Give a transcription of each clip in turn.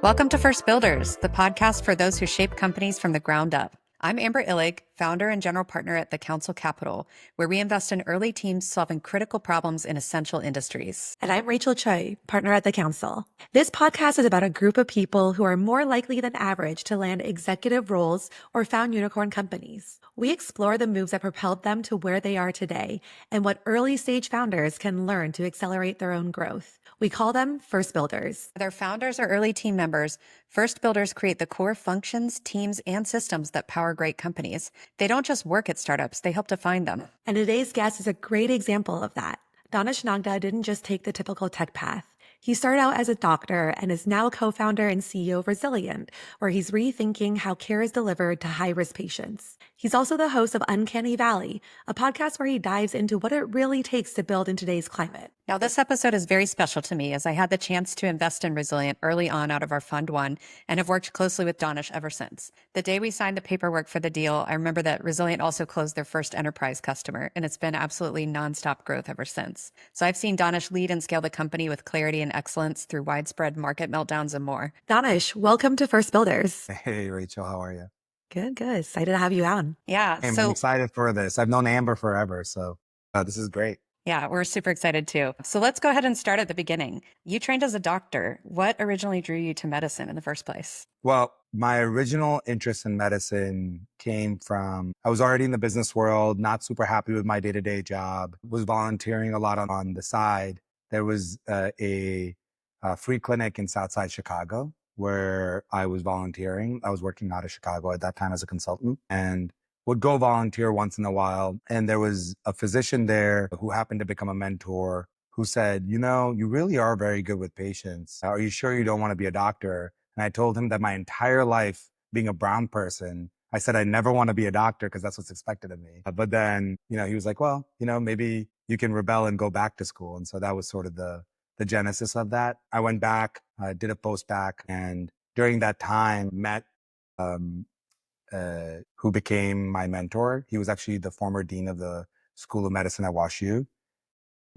Welcome to First Builders, the podcast for those who shape companies from the ground up. I'm Amber Illig, founder and general partner at the Council Capital, where we invest in early teams solving critical problems in essential industries. And I'm Rachel Choi, partner at the Council. This podcast is about a group of people who are more likely than average to land executive roles or found unicorn companies. We explore the moves that propelled them to where they are today and what early stage founders can learn to accelerate their own growth. We call them First Builders. Whether founders or early team members, First Builders create the core functions, teams, and systems that power great companies. They don't just work at startups, they help to find them. And today's guest is a great example of that. Danish Nagda didn't just take the typical tech path. He started out as a doctor and is now co-founder and CEO of Rezilient, where he's rethinking how care is delivered to high-risk patients. He's also the host of Uncanny Valley, a podcast where he dives into what it really takes to build in today's climate. Now, this episode is very special to me as I had the chance to invest in Rezilient early on out of our Fund 1 and have worked closely with Danish ever since. The day we signed the paperwork for the deal, I remember that Rezilient also closed their first enterprise customer, and it's been absolutely nonstop growth ever since. So I've seen Danish lead and scale the company with clarity and excellence through widespread market meltdowns and more. Danish, welcome to First Builders. Hey, Rachel, how are you? Good. Excited to have you on. Yeah. I'm excited for this. I've known Amber forever, so this is great. Yeah, we're super excited too. So let's go ahead and start at the beginning. You trained as a doctor. What originally drew you to medicine in the first place? Well, my original interest in medicine came from, I was already in the business world, not super happy with my day-to-day job, was volunteering a lot on the side. There was a free clinic in Southside Chicago where I was volunteering. I was working out of Chicago at that time as a consultant and would go volunteer once in a while. And there was a physician there who happened to become a mentor who said, you know, you really are very good with patients. Are you sure you don't want to be a doctor? And I told him that my entire life being a brown person, I said, I never want to be a doctor because that's what's expected of me. But then, he was like, well, maybe you can rebel and go back to school. And so that was sort of the genesis of that. I went back, did a post-bac, and during that time met who became my mentor. He was actually the former dean of the School of Medicine at WashU.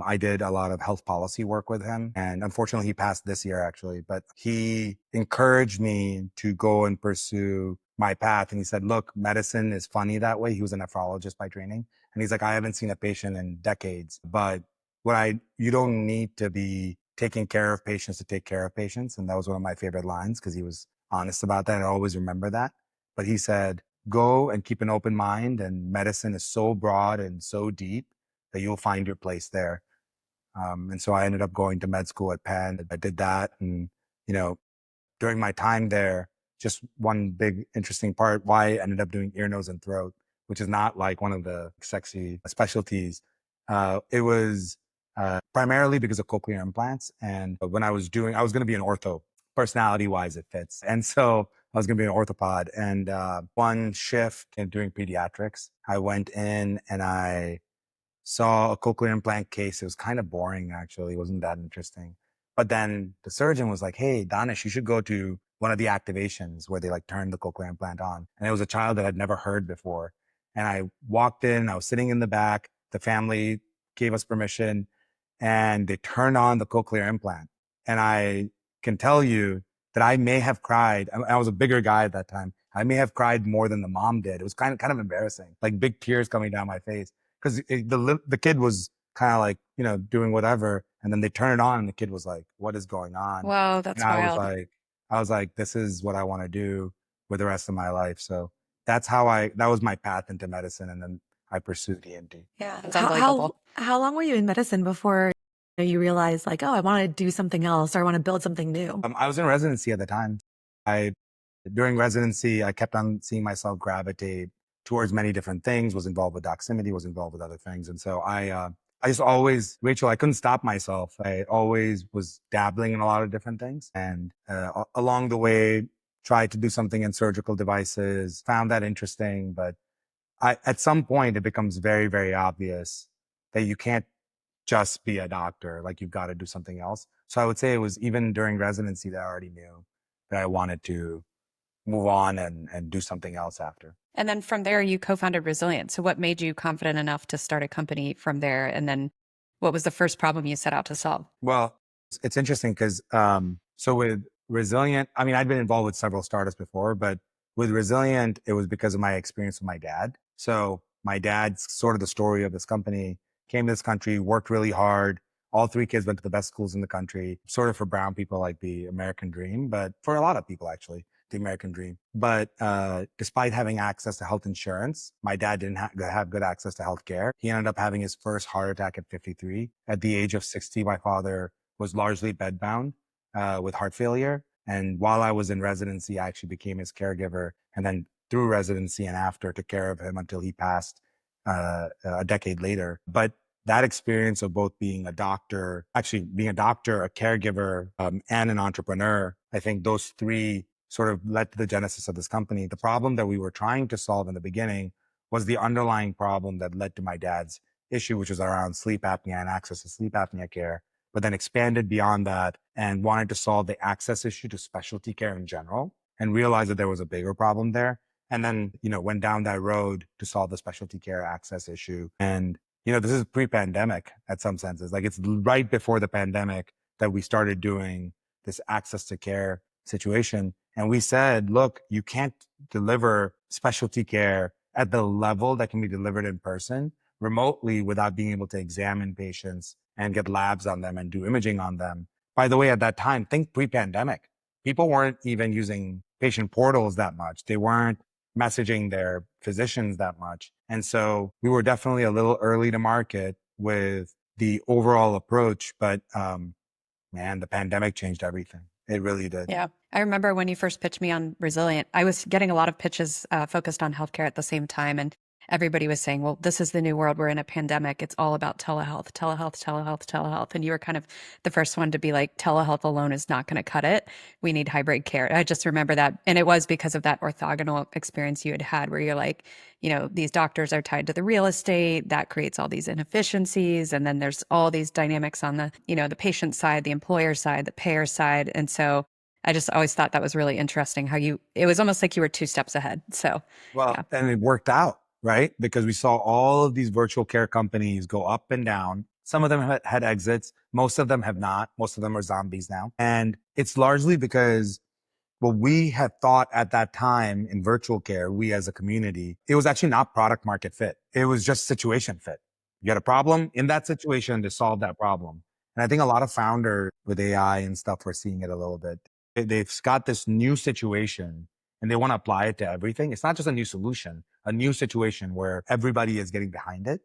I did a lot of health policy work with him, and unfortunately he passed this year actually, but he encouraged me to go and pursue my path. And he said, look, medicine is funny that way. He was a nephrologist by training. And he's like, I haven't seen a patient in decades, but you don't need to be taking care of patients to take care of patients. And that was one of my favorite lines because he was honest about that. I always remember that. But he said, go and keep an open mind, and medicine is so broad and so deep that you'll find your place there. And so I ended up going to med school at Penn. I did that. And, during my time there, just one big interesting part, why I ended up doing ear, nose, and throat, which is not like one of the sexy specialties. It was primarily because of cochlear implants. And when I was going to be an ortho. Personality wise, it fits. And so I was going to be an orthopod. And one shift in doing pediatrics, I went in and I saw a cochlear implant case. It was kind of boring, actually. It wasn't that interesting. But then the surgeon was like, hey, Danish, you should go to one of the activations where they turn the cochlear implant on. And it was a child that I'd never heard before. And I walked in, I was sitting in the back. The family gave us permission and they turned on the cochlear implant. And I can tell you that I may have cried. I was a bigger guy at that time. I may have cried more than the mom did. It was kind of embarrassing, like big tears coming down my face. Because the kid was kind of doing whatever, and then they turn it on, and the kid was like, "What is going on?" Whoa, that's and wild. I was like, "This is what I want to do with the rest of my life." So that's that was my path into medicine, and then I pursued ENT. Yeah, that's unbelievable. How long were you in medicine before you realized oh, I want to do something else or I want to build something new? I was in residency at the time. During residency, I kept on seeing myself gravitate towards many different things, was involved with doximity, was involved with other things. And so I just always, Rachel, I couldn't stop myself. I always was dabbling in a lot of different things. And along the way, tried to do something in surgical devices, found that interesting. But at some point, it becomes very, very obvious that you can't just be a doctor. You've got to do something else. So I would say it was even during residency that I already knew that I wanted to move on and do something else after. And then from there, you co-founded Rezilient. So what made you confident enough to start a company from there? And then what was the first problem you set out to solve? Well, it's interesting because so with Resilient, I mean, I'd been involved with several startups before, but with Resilient, it was because of my experience with my dad. So my dad's sort of the story of this company, came to this country, worked really hard. All three kids went to the best schools in the country, sort of for brown people, like the American dream, but for a lot of people, actually, the American dream. But despite having access to health insurance, my dad didn't have good access to health care. He ended up having his first heart attack at 53. At the age of 60, my father was largely bedbound with heart failure. And while I was in residency, I actually became his caregiver. And then through residency and after, took care of him until he passed a decade later. But that experience of both being a doctor, actually being a doctor, a caregiver, and an entrepreneur, I think those three sort of led to the genesis of this company. The problem that we were trying to solve in the beginning was the underlying problem that led to my dad's issue, which was around sleep apnea and access to sleep apnea care, but then expanded beyond that and wanted to solve the access issue to specialty care in general and realized that there was a bigger problem there. And then, went down that road to solve the specialty care access issue. And, this is pre-pandemic at some senses. Like it's right before the pandemic that we started doing this access to care situation. And we said, look, you can't deliver specialty care at the level that can be delivered in person remotely without being able to examine patients and get labs on them and do imaging on them. By the way, at that time, think pre-pandemic, people weren't even using patient portals that much. They weren't messaging their physicians that much. And so we were definitely a little early to market with the overall approach, but man, the pandemic changed everything. It really did. Yeah. I remember when you first pitched me on Resilient, I was getting a lot of pitches focused on healthcare at the same time. And everybody was saying, well, this is the new world. We're in a pandemic. It's all about telehealth, telehealth, telehealth, telehealth. And you were kind of the first one to be like, telehealth alone is not going to cut it. We need hybrid care. I just remember that. And it was because of that orthogonal experience you had had where you're like, these doctors are tied to the real estate. That creates all these inefficiencies. And then there's all these dynamics on the patient side, the employer side, the payer side. And so I just always thought that was really interesting how it was almost like you were two steps ahead. So, Well, yeah. and it worked out, right? Because we saw all of these virtual care companies go up and down. Some of them had exits. Most of them have not. Most of them are zombies now. And it's largely because what we had thought at that time in virtual care, we as a community, it was actually not product market fit. It was just situation fit. You had a problem in that situation to solve that problem. And I think a lot of founders with AI and stuff are seeing it a little bit. They've got this new situation and they want to apply it to everything. It's not just a new solution, a new situation where everybody is getting behind it.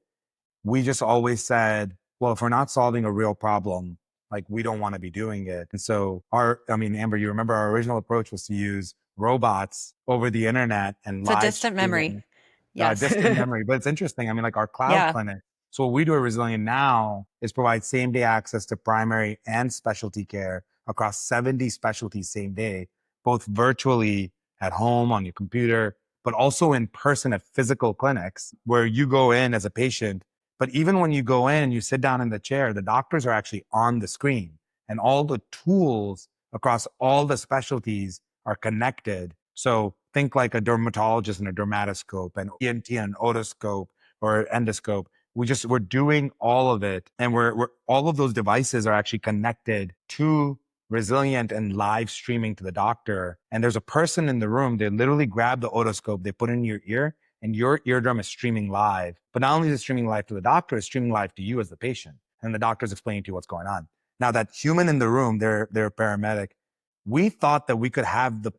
We just always said, well, if we're not solving a real problem, like we don't want to be doing it. And so Amber, you remember our original approach was to use robots over the internet and It's a live distant memory. streaming Yes. distant memory. But it's interesting. I mean, like our cloud Yeah. clinic. So what we do at Resilient now is provide same day access to primary and specialty care across 70 specialties same day, both virtually at home on your computer, but also in person at physical clinics where you go in as a patient. But even when you go in and you sit down in the chair, the doctors are actually on the screen and all the tools across all the specialties are connected. So think like a dermatologist and a dermatoscope and ENT and otoscope or endoscope. We're doing all of it. And we're all of those devices are actually connected to Resilient and live streaming to the doctor. And there's a person in the room. They literally grab the otoscope, they put it in your ear and your eardrum is streaming live. But not only is it streaming live to the doctor, it's streaming live to you as the patient. And the doctor's explaining to you what's going on. Now that human in the room, they're a paramedic. We thought that we could have the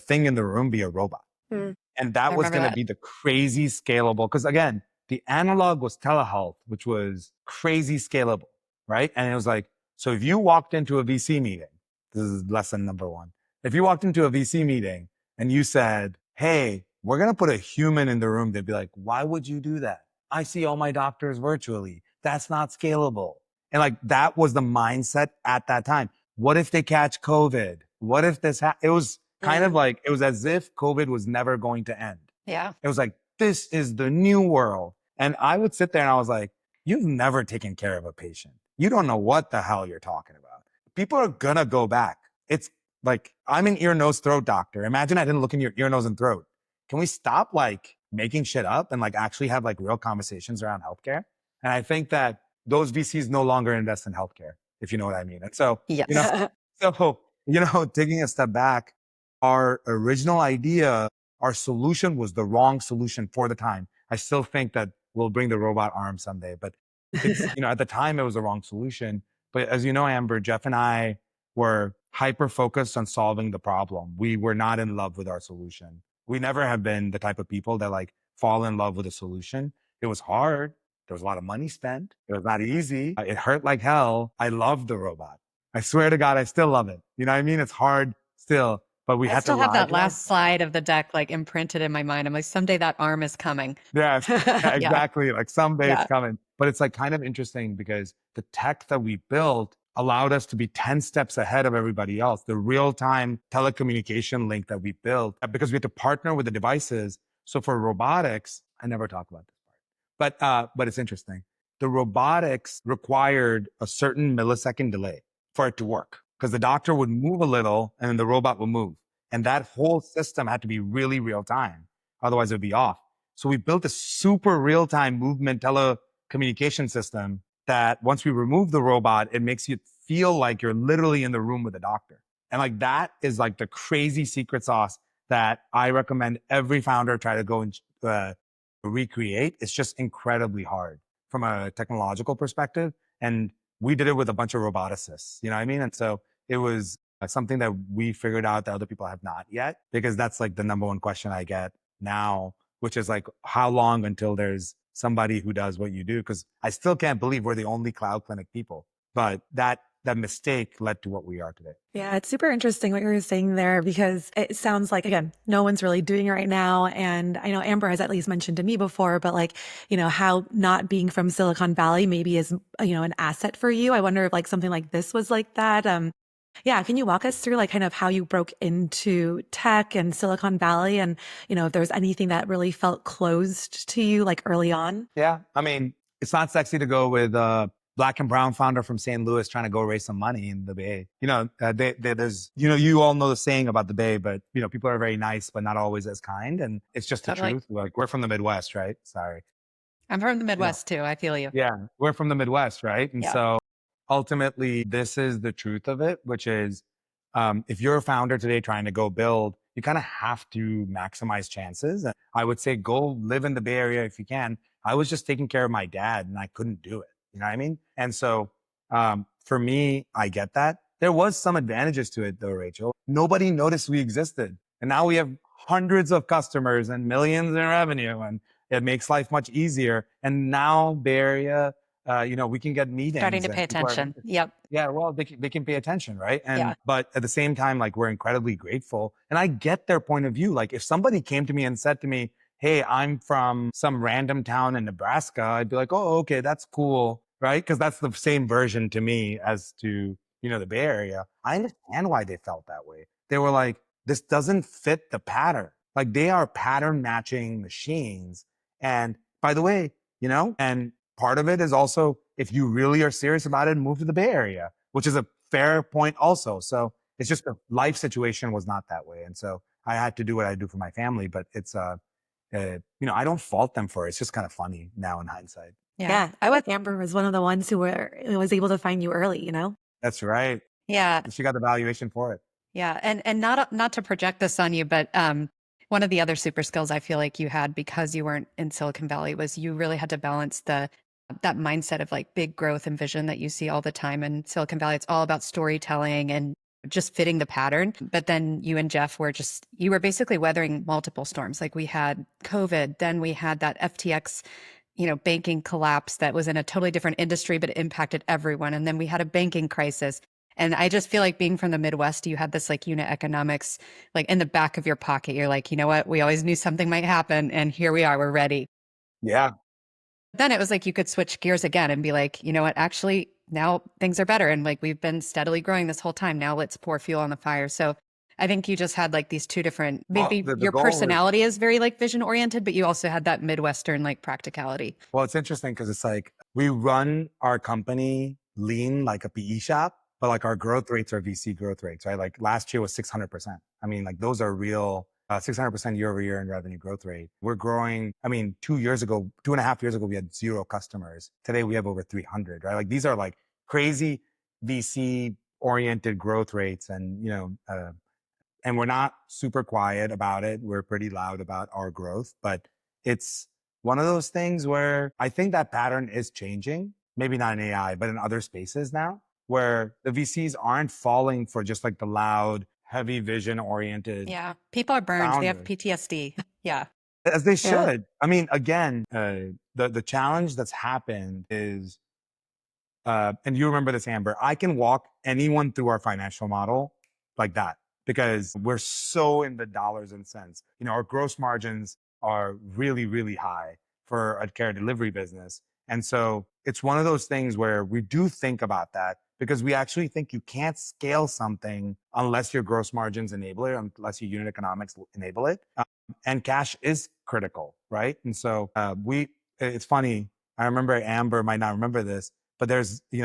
thing in the room be a robot. Hmm. And I that was remember going to that. be the crazy scalable. Because again, the analog was telehealth, which was crazy scalable, right? And it was like, so if you walked into a VC meeting, this is lesson number one. If you walked into a VC meeting and you said, hey, we're going to put a human in the room, they'd be like, why would you do that? I see all my doctors virtually. That's not scalable. And like that was the mindset at that time. What if they catch COVID? What if it was kind of like, it was as if COVID was never going to end. Yeah. It was like, this is the new world. And I would sit there and I was like, you've never taken care of a patient. You don't know what the hell you're talking about. People are going to go back. It's like, I'm an ear, nose, throat doctor. Imagine I didn't look in your ear, nose, and throat. Can we stop like making shit up and like actually have like real conversations around healthcare? And I think that those VCs no longer invest in healthcare, if you know what I mean. And so, Yes. so taking a step back, our original idea, our solution was the wrong solution for the time. I still think that we'll bring the robot arm someday, but it's, at the time it was the wrong solution. But as you know, Amber, Jeff and I were hyper focused on solving the problem. We were not in love with our solution. We never have been the type of people that like fall in love with a solution. It was hard. There was a lot of money spent. It was not easy. It hurt like hell. I loved the robot. I swear to God, I still love it. You know what I mean? It's hard still, but we I had to still have ride that like, last slide of the deck like imprinted in my mind. I'm like, someday that arm is coming. yes, yeah, Yeah. exactly. Like someday it's Yeah. coming. But it's like kind of interesting because the tech that we built allowed us to be 10 steps ahead of everybody else. The real time telecommunication link that we built, because we had to partner with the devices. So for robotics, I never talk about this part, but it's interesting. The robotics required a certain millisecond delay for it to work because the doctor would move a little and then the robot would move. And that whole system had to be really real time. Otherwise it would be off. So we built a super real time movement telecommunication system that once we remove the robot, it makes you feel like you're literally in the room with the doctor. And like that is like the crazy secret sauce that I recommend every founder try to go and recreate. It's just incredibly hard from a technological perspective. And we did it with a bunch of roboticists, you know what I mean? And so it was something that we figured out that other people have not yet, because that's like the number one question I get now, which is like, how long until there's somebody who does what you do? Because I still can't believe we're the only cloud clinic people, but that mistake led to what we are today. Yeah, it's super interesting what you were saying there because it sounds like, again, no one's really doing it right now. And I know Amber has at least mentioned to me before, but like, how not being from Silicon Valley maybe is, an asset for you. I wonder if like something like this was like that. Yeah, can you walk us through like kind of how you broke into tech and Silicon Valley and, if there's anything that really felt closed to you like early on? Yeah. I mean, it's not sexy to go with a black and brown founder from St. Louis trying to go raise some money in the Bay. There's, you all know the saying about the Bay, but, people are very nice, but not always as kind. And it's just the Totally. truth. Like we're from the Midwest, right? Sorry. I'm from the You know, Midwest too. I feel you. yeah, we're from the Midwest, right? And Yeah. so ultimately, this is the truth of it, which is if you're a founder today trying to go build, you kind of have to maximize chances. And I would say go live in the Bay Area if you can. I was just taking care of my dad and I couldn't do it. You know what I mean? And so for me, I get that. There was some advantages to it though, Rachel. Nobody noticed we existed. And now we have hundreds of customers and millions in revenue, and it makes life much easier. And now Bay Area, we can get Starting meetings to pay and people are attention. Yep. yeah, well, they can pay attention, right? Yeah. But at the same time, like we're incredibly grateful. And I get their point of view. Like if somebody came to me and said to me, hey, I'm from some random town in Nebraska, I'd be like, oh, okay, that's cool, right? Because that's the same version to me as to, the Bay Area. I understand why they felt that way. They were like, this doesn't fit the pattern. Like they are pattern matching machines. And by the way, and part of it is also if you really are serious about it, move to the Bay Area, which is a fair point also. So it's just the life situation was not that way. And so I had to do what I do for my family, but it's, I don't fault them for it. It's just kind of funny now in hindsight. Yeah. Yeah, I would. Amber was one of the ones who was able to find you early. That's right. Yeah. She got the valuation for it. Yeah. And not to project this on you, but one of the other super skills I feel like you had because you weren't in Silicon Valley was you really had to balance that mindset of like big growth and vision that you see all the time in Silicon Valley. It's all about storytelling and just fitting the pattern. But then you and Jeff you were basically weathering multiple storms. Like we had COVID, then we had that FTX, banking collapse that was in a totally different industry, but it impacted everyone. And then we had a banking crisis. And I just feel like being from the Midwest, you had this like unit economics, like in the back of your pocket. You're like, you know what? We always knew something might happen. And here we are, we're ready. Yeah. Then it was like you could switch gears again and be like, you know what? Actually, now things are better. And like we've been steadily growing this whole time. Now let's pour fuel on the fire. So I think you just had like these two different, Well, maybe the your goal is, personality is very like vision oriented, but you also had that Midwestern like practicality. well, it's interesting because it's like we run our company lean like a PE shop, but like our growth rates are VC growth rates, right? Like last year was 600%. I mean, like those are real 600% year over year in revenue growth rate. We're growing. I mean, 2.5 years ago, we had 0 customers. Today we have over 300, right? Like these are like crazy VC oriented growth rates, and and we're not super quiet about it. We're pretty loud about our growth, but it's one of those things where I think that pattern is changing, maybe not in AI, but in other spaces now, where the VCs aren't falling for just like the loud, heavy vision oriented Yeah. People are burned. They have founders, PTSD. Yeah. as they Yeah. should. I mean, again, the challenge that's happened is, and you remember this, Amber, I can walk anyone through our financial model like that because we're so in the dollars and cents. Our gross margins are really, really high for a care delivery business. And so it's one of those things where we do think about that because we actually think you can't scale something unless your gross margins enable it, unless your unit economics enable it. And cash is critical, right? And so it's funny. I remember Amber might not remember this, but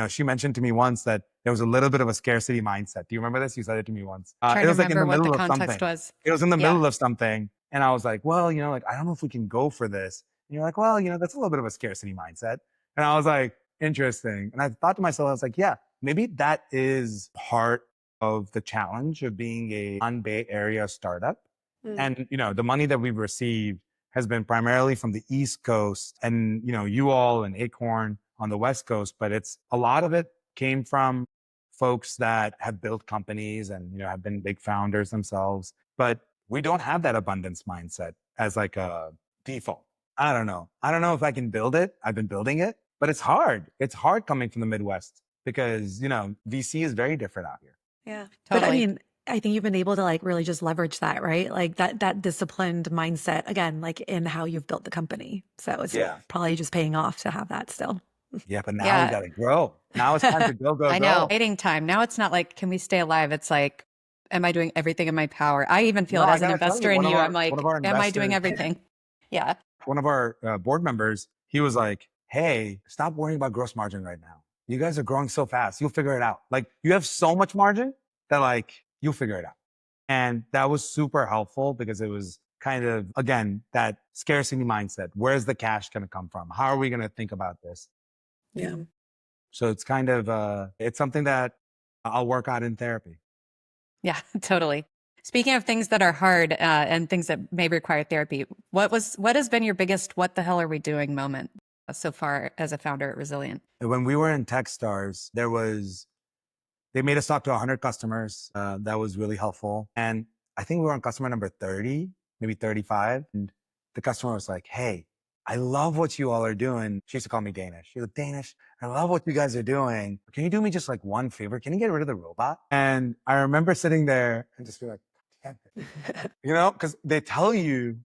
she mentioned to me once that there was a little bit of a scarcity mindset. Do you remember this? You said it to me once. Trying It to was like in remember the what the middle of context something. was. It was in the Yeah. middle of something. And I was like, well, like, I don't know if we can go for this. And you're like, well, that's a little bit of a scarcity mindset. And I was like, interesting. And I thought to myself, I was like, yeah, maybe that is part of the challenge of being a non-Bay Area startup. And, the money that we've received has been primarily from the East Coast and, you all and Acorn on the West Coast, but a lot of it came from folks that have built companies and, have been big founders themselves. But we don't have that abundance mindset as like a default. I don't know. I don't know if I can build it. I've been building it, but it's hard. It's hard coming from the Midwest because, VC is very different out here. Yeah. But I Totally. mean, I think you've been able to like really just leverage that, right? Like that disciplined mindset again, like in how you've built the company. So it's Yeah. probably just paying off to have that still. Yeah. But now we Yeah. got to grow. Now it's time to go, go, I know. go. Waiting time. Now it's not like, can we stay alive? It's like, am I doing everything in my power? I even feel No, it I as an gotta tell you, investor in you. I'm one of like, our am I doing investors, everything? Yeah. one of our board members, he was like, hey, stop worrying about gross margin right now. You guys are growing so fast. You'll figure it out. Like you have so much margin that like you'll figure it out. And that was super helpful because it was kind of, again, that scarcity mindset. Where's the cash going to come from? How are we going to think about this? Yeah. So it's kind of, it's something that I'll work out in therapy. Yeah, totally. Speaking of things that are hard and things that may require therapy, what has been your biggest "what the hell are we doing" moment so far as a founder at Resilient? When we were in Techstars, they made us talk to 100 customers. That was really helpful. And I think we were on customer number 30, maybe 35. And the customer was like, hey, I love what you all are doing. She used to call me Danish. She was like, Danish, I love what you guys are doing. Can you do me just like one favor? Can you get rid of the robot? And I remember sitting there and just be like, damn it. Because they tell you,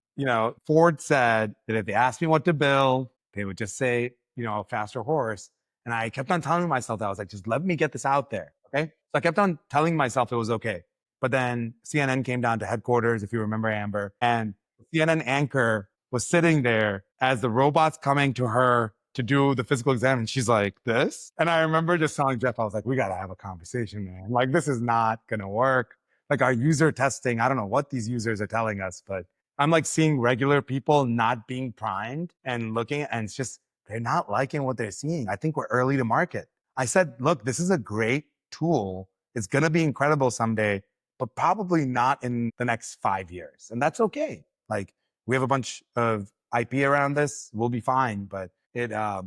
Ford said that if they asked me what to build, they would just say, a faster horse. And I kept on telling myself that I was like, just let me get this out there. Okay. So I kept on telling myself it was okay. But then CNN came down to headquarters, if you remember, Amber, and the CNN anchor was sitting there as the robot's coming to her to do the physical exam. And she's like, this? And I remember just telling Jeff, I was like, we got to have a conversation, man. Like, this is not going to work. Like our user testing, I don't know what these users are telling us, but I'm like seeing regular people not being primed and looking, and it's just, they're not liking what they're seeing. I think we're early to market. I said, look, this is a great tool. It's going to be incredible someday, but probably not in the next 5 years. And that's okay. Like we have a bunch of IP around this. We'll be fine. But that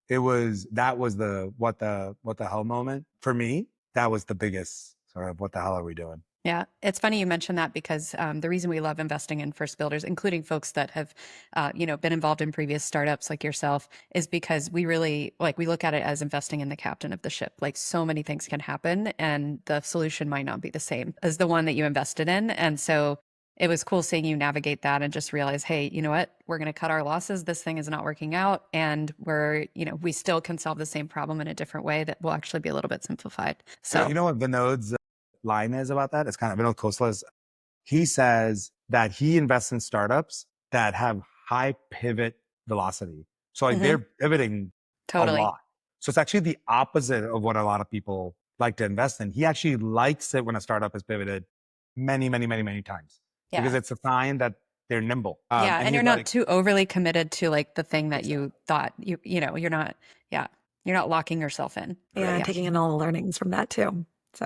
was the what the hell moment for me. That was the biggest sort of what the hell are we doing? Yeah, it's funny you mentioned that because the reason we love investing in first builders, including folks that have, been involved in previous startups like yourself, is because we really we look at it as investing in the captain of the ship. Like so many things can happen, and the solution might not be the same as the one that you invested in. And so it was cool seeing you navigate that and just realize, hey, you know what? We're going to cut our losses. This thing is not working out, and we still can solve the same problem in a different way that will actually be a little bit simplified. So You know what Vinod's line is about that? It's kind of Vinod Khosla's. He says that he invests in startups that have high pivot velocity. So like they're pivoting a totally. lot. So it's actually the opposite of what a lot of people like to invest in. He actually likes it when a startup is pivoted many, many, many, many times because Yeah. it's a sign that they're nimble. Yeah, and he's you're not like, too overly committed to like the thing that you thought you're not, yeah, you're not locking yourself in. Yeah, and Yeah. taking in all the learnings from that too. So,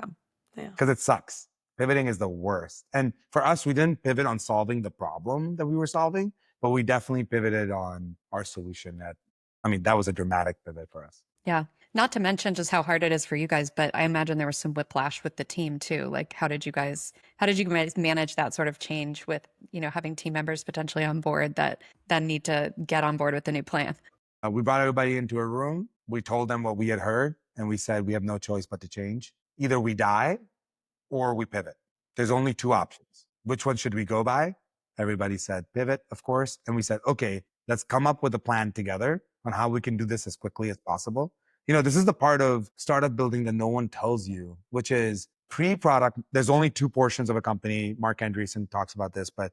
yeah. because it sucks. Pivoting is the worst. And for us, we didn't pivot on solving the problem that we were solving, but we definitely pivoted on our solution. That was a dramatic pivot for us. Yeah. Not to mention just how hard it is for you guys, but I imagine there was some whiplash with the team too. Like how did you guys manage that sort of change with, having team members potentially on board that then need to get on board with the new plan? We brought everybody into a room. We told them what we had heard, and we said, we have no choice but to change. Either we die or we pivot. There's only two options. Which one should we go by? Everybody said pivot, of course. And we said, okay, let's come up with a plan together on how we can do this as quickly as possible. This is the part of startup building that no one tells you, which is pre-product. There's only two portions of a company. Mark Andreessen talks about this, but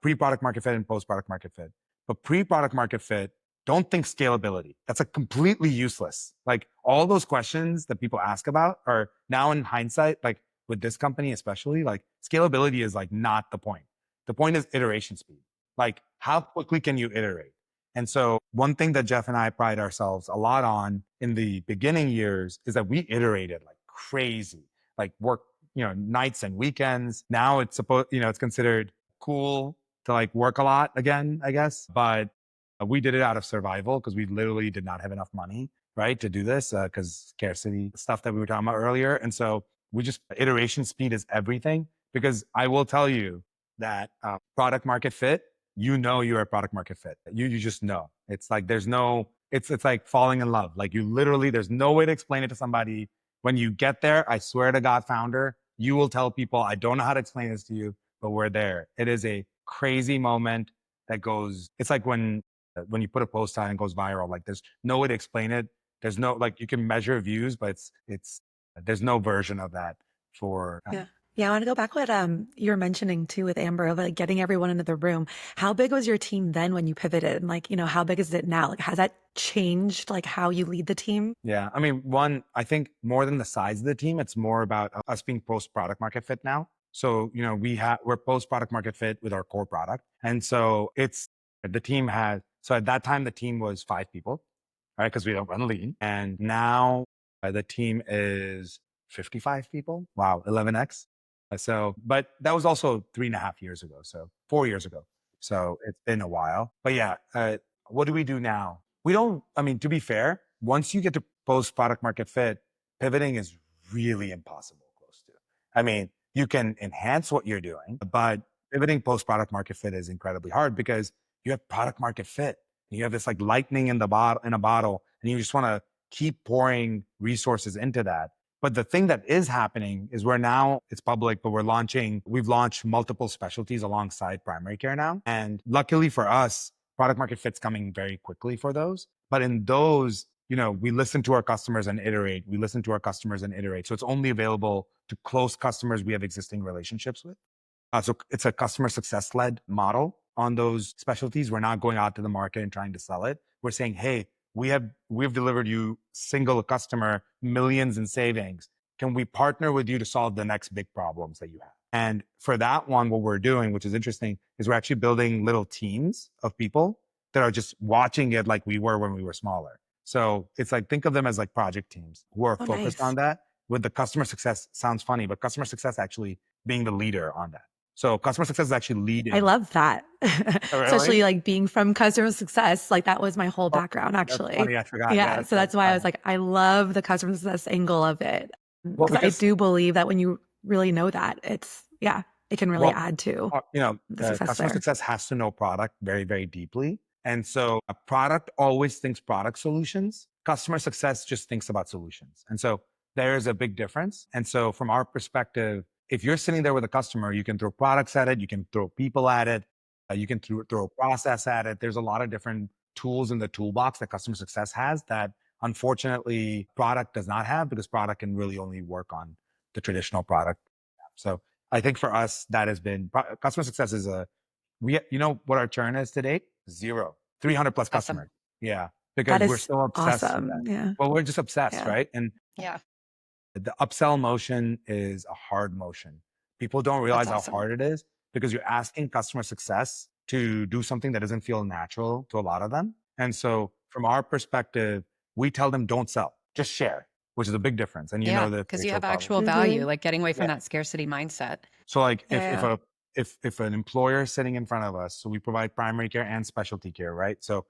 pre-product market fit and post-product market fit. But pre-product market fit, don't think scalability. That's a completely useless. Like all those questions that people ask about are now in hindsight, like with this company especially, like scalability is like not the point. The point is iteration speed. Like how quickly can you iterate? And so one thing that Jeff and I pride ourselves a lot on in the beginning years is that we iterated like crazy, like work, nights and weekends. Now it's supposed, it's considered cool to like work a lot again, I guess. But we did it out of survival because we literally did not have enough money, right, to do this because scarcity stuff that we were talking about earlier. And so iteration speed is everything because I will tell you that product market fit, you're a product market fit. You just know. It's like it's like falling in love. Like there's no way to explain it to somebody. When you get there, I swear to God, founder, you will tell people, I don't know how to explain this to you, but we're there. It is a crazy moment it's like when you put a post on and it goes viral, like there's no way to explain it. There's no, like you can measure views, but there's no version of that for, Yeah. Yeah, I want to go back what you were mentioning too with Amber of like getting everyone into the room. How big was your team then when you pivoted? And like, how big is it now? Like, has that changed like how you lead the team? yeah. I think more than the size of the team, it's more about us being post product market fit now. So, we're post product market fit with our core product. And so so at that time, the team was 5 people, right? Because we don't run lean. And now the team is 55 people. Wow. 11x. But that was also 3.5 years ago. So 4 years ago. So it's been a while, but yeah. What do we do now? To be fair, once you get to post product market fit, pivoting is really impossible close to. You can enhance what you're doing, but pivoting post product market fit is incredibly hard because you have product market fit. You have this like lightning in a bottle, and you just want to keep pouring resources into that. But the thing that is happening is it's public, but we've launched multiple specialties alongside primary care now. And luckily for us, product market fit's coming very quickly for those. But in those, we listen to our customers and iterate. So it's only available to close customers we have existing relationships with. So it's a customer success led model on those specialties. We're not going out to the market and trying to sell it. We're saying, hey, we've delivered you single customer millions in savings. Can we partner with you to solve the next big problems that you have? And for that one, what we're doing, which is interesting, is we're actually building little teams of people that are just watching it like we were when we were smaller. So it's like, think of them as like project teams who are Oh, focused nice. on that. With the customer success, sounds funny, but customer success actually being the leader on that. So customer success is actually I leading. love that. Oh, Especially really? like being from customer success, like that was my whole Oh, background that's actually. funny. I forgot. Yeah, Yeah. so that's why I was like, I love the customer success angle of it. Well, Because I because do believe that when you really know that, it can really well, add to the success customer there. success has to know product very, very deeply. And so a product always thinks product solutions. Customer success just thinks about solutions. And so there's a big difference. And so from our perspective, if you're sitting there with a customer, you can throw products at it, you can throw people at it, you can throw process at it. There's a lot of different tools in the toolbox that customer success has that unfortunately product does not have because product can really only work on the traditional product. So I think for us, that has been customer success is what our churn is today? 0, 300 plus Awesome. customers. Yeah. That Because we're is so obsessed with that. awesome. Yeah. Well, we're just obsessed, Yeah. right? And Yeah, the upsell motion is a hard motion. People don't that's realize how awesome. hard it is because you're asking customer success to do something that doesn't feel natural to a lot of them. And so from our perspective, we tell them don't sell, just share. which is a big difference. And you Yeah, know that, because you Rachel, have probably. actual value, Mm-hmm. like getting away from Yeah. that scarcity mindset. So like Yeah. if an employer is sitting in front of us, so we provide primary care and specialty care, right? So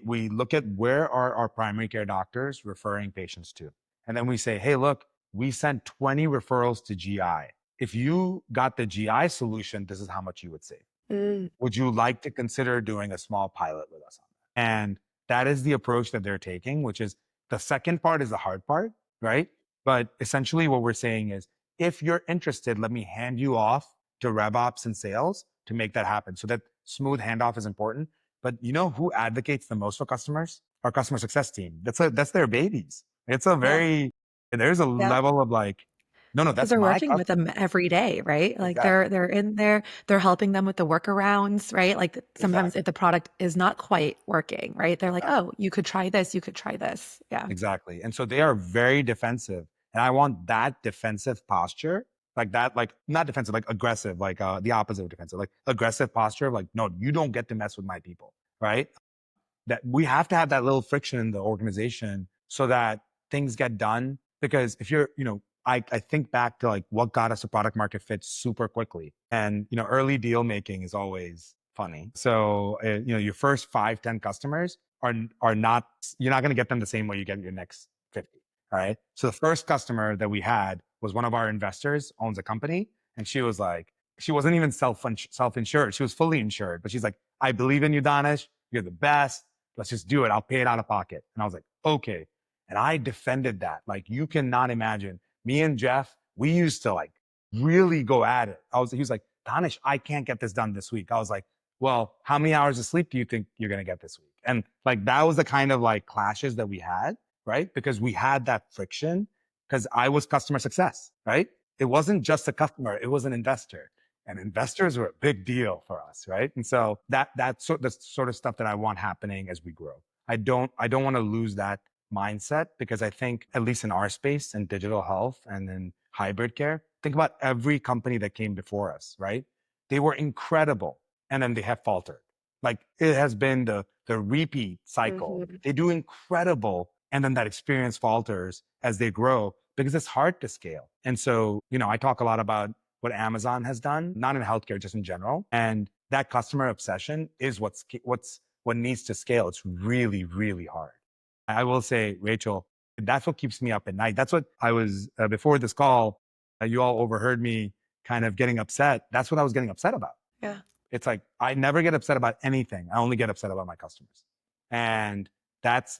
we look at where are our primary care doctors referring patients to. And then we say, hey, look, we sent 20 referrals to GI. If you got the GI solution, this is how much you would save. Mm. Would you like to consider doing a small pilot with us on that? And that is the approach that they're taking, which is the second part is the hard part, right? But essentially what we're saying is, if you're interested, let me hand you off to RevOps and sales to make that happen. So that smooth handoff is important. But you know who advocates the most for customers? Our customer success team. That's their babies. It's a Yeah. very, there's a Yeah. level of like, no, Because that's they're my working with customer. them every day, right? Like Exactly. they're in there, they're helping them with the workarounds, right? Like sometimes Exactly. if the product is not quite working, right? They're like, oh, you could try this, you could try this. Yeah. Exactly. And so they are very defensive. And I want that defensive posture, like that, like not defensive, like aggressive, like the opposite of defensive, like aggressive posture of like, no, you don't get to mess with my people, right? That we have to have that little friction in the organization so that things get done. Because if you're, I think back to like what got us a product market fit super quickly. And, early deal making is always funny. So, your first 5, 10 customers are not, you're not going to get them the same way you get your next 50. All right. So the first customer that we had was one of our investors, owns a company. And she was like, she wasn't even self-insured. She was fully insured, but she's like, I believe in you, Danish. You're the best. Let's just do it. I'll pay it out of pocket. And I was like, okay. And I defended that. Like, you cannot imagine. Me and Jeff, we used to like really go at it. He was like, Danish, I can't get this done this week. I was like, well, how many hours of sleep do you think you're going to get this week? And like, that was the kind of like clashes that we had, right? Because we had that friction because I was customer success, right? It wasn't just a customer, it was an investor. And investors were a big deal for us, right? And so that's the sort of stuff that I want happening as we grow. I don't want to lose that mindset because I think, at least in our space in digital health and in hybrid care, think about every company that came before us, right? They were incredible and then they have faltered. Like, it has been the repeat cycle. Mhm. They do incredible and then that experience falters as they grow because it's hard to scale. And so, I talk a lot about what Amazon has done, not in healthcare, just in general. And that customer obsession is what needs to scale. It's really, really hard. I will say, Rachel, that's what keeps me up at night. That's what I was, before this call, you all overheard me kind of getting upset. That's what I was getting upset about. Yeah. It's like, I never get upset about anything. I only get upset about my customers. And that's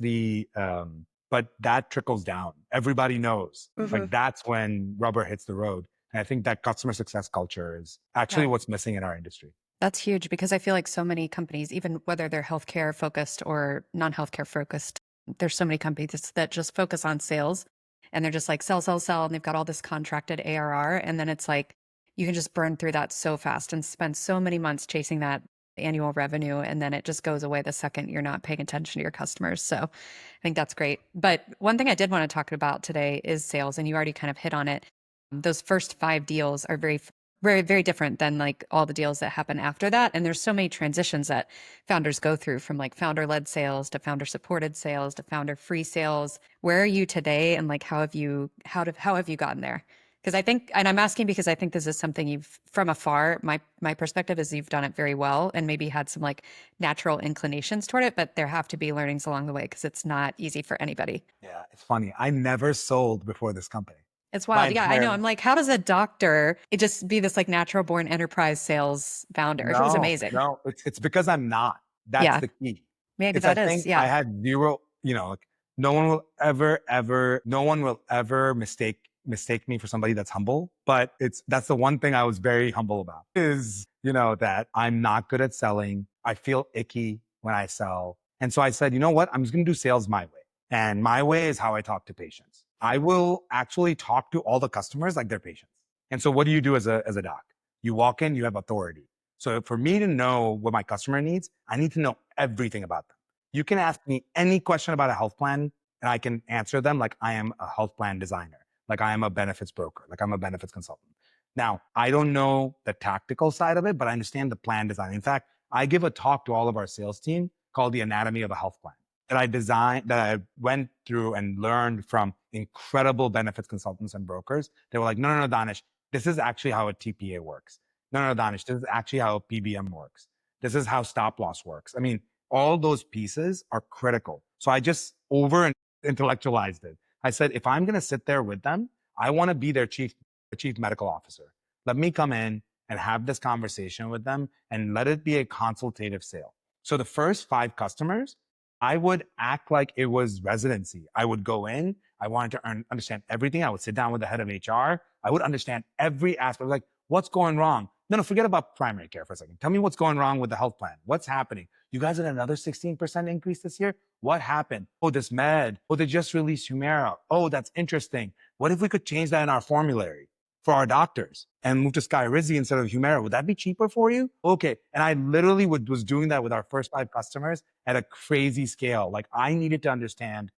but that trickles down. Everybody knows, like, Hmm. that's when rubber hits the road. And I think that customer success culture is actually Yeah. what's missing in our industry. That's huge because I feel like so many companies, even whether they're healthcare focused or non-healthcare focused, there's so many companies that just focus on sales and they're just like sell, sell, sell, and they've got all this contracted ARR. And then it's like you can just burn through that so fast and spend so many months chasing that annual revenue. And then it just goes away the second you're not paying attention to your customers. So I think that's great. But one thing I did want to talk about today is sales, and you already kind of hit on it. Those first 5 deals are very, very different than like all the deals that happen after that. And there's so many transitions that founders go through, from like founder led sales to founder supported sales to founder free sales. Where are you today? And like, how have you gotten there? Because I think, and I'm asking because I think this is something you've, from afar, my perspective is you've done it very well and maybe had some like natural inclinations toward it, but there have to be learnings along the way because it's not easy for anybody. Yeah, it's funny. I never sold before this company. It's My wild. Yeah, I know. entire I'm like, how does a doctor it just be this like natural born enterprise sales founder? It was No, amazing. no, it's because I'm not. That's Yeah, the key. maybe It's, I that is. think I Yeah. had zero, like, no one will ever mistake me for somebody that's humble. But that's the one thing I was very humble about is, that I'm not good at selling. I feel icky when I sell. And so I said, you know what? I'm just going to do sales my way. And my way is how I talk to patients. I will actually talk to all the customers like they're patients. And so what do you do as a doc? You walk in, you have authority. So for me to know what my customer needs, I need to know everything about them. You can ask me any question about a health plan and I can answer them like I am a health plan designer, like I am a benefits broker, like I'm a benefits consultant. Now, I don't know the tactical side of it, but I understand the plan design. In fact, I give a talk to all of our sales team called The Anatomy of a Health Plan that I designed, that I went through and learned from incredible benefits consultants and brokers. They were like, no, Danish, this is actually how a TPA works. No, Danish, this is actually how a PBM works. This is how stop loss works. I mean, all those pieces are critical. So I just over intellectualized it. I said, if I'm going to sit there with them, I want to be their chief medical officer. Let me come in and have this conversation with them and let it be a consultative sale. So the first 5 customers, I would act like it was residency. I would go in. I wanted to understand everything. I would sit down with the head of HR. I would understand every aspect. Like, what's going wrong? No, forget about primary care for a second. Tell me what's going wrong with the health plan. What's happening? You guys had another 16% increase this year? What happened? Oh, this med. Oh, they just released Humira. Oh, that's interesting. What if we could change that in our formulary for our doctors and move to Skyrizi instead of Humira? Would that be cheaper for you? Okay. And I literally was doing that with our first 5 customers at a crazy scale. Like, I needed to understand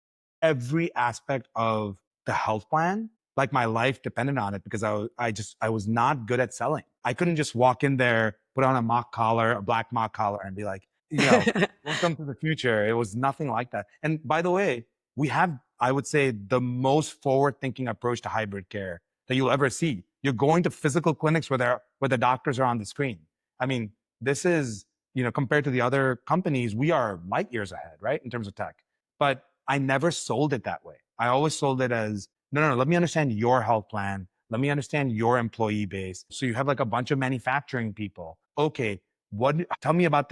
every aspect of the health plan, like my life depended on it, because I was not good at selling. I couldn't just walk in there, put on a mock collar, a black mock collar, and be like, welcome to the future. It was nothing like that. And by the way, we have, I would say, the most forward-thinking approach to hybrid care that you'll ever see. You're going to physical clinics where the doctors are on the screen. I mean, this is, compared to the other companies, we are light years ahead, right, in terms of tech. But I never sold it that way. I always sold it as, no, let me understand your health plan. Let me understand your employee base. So you have like a bunch of manufacturing people. Okay, tell me about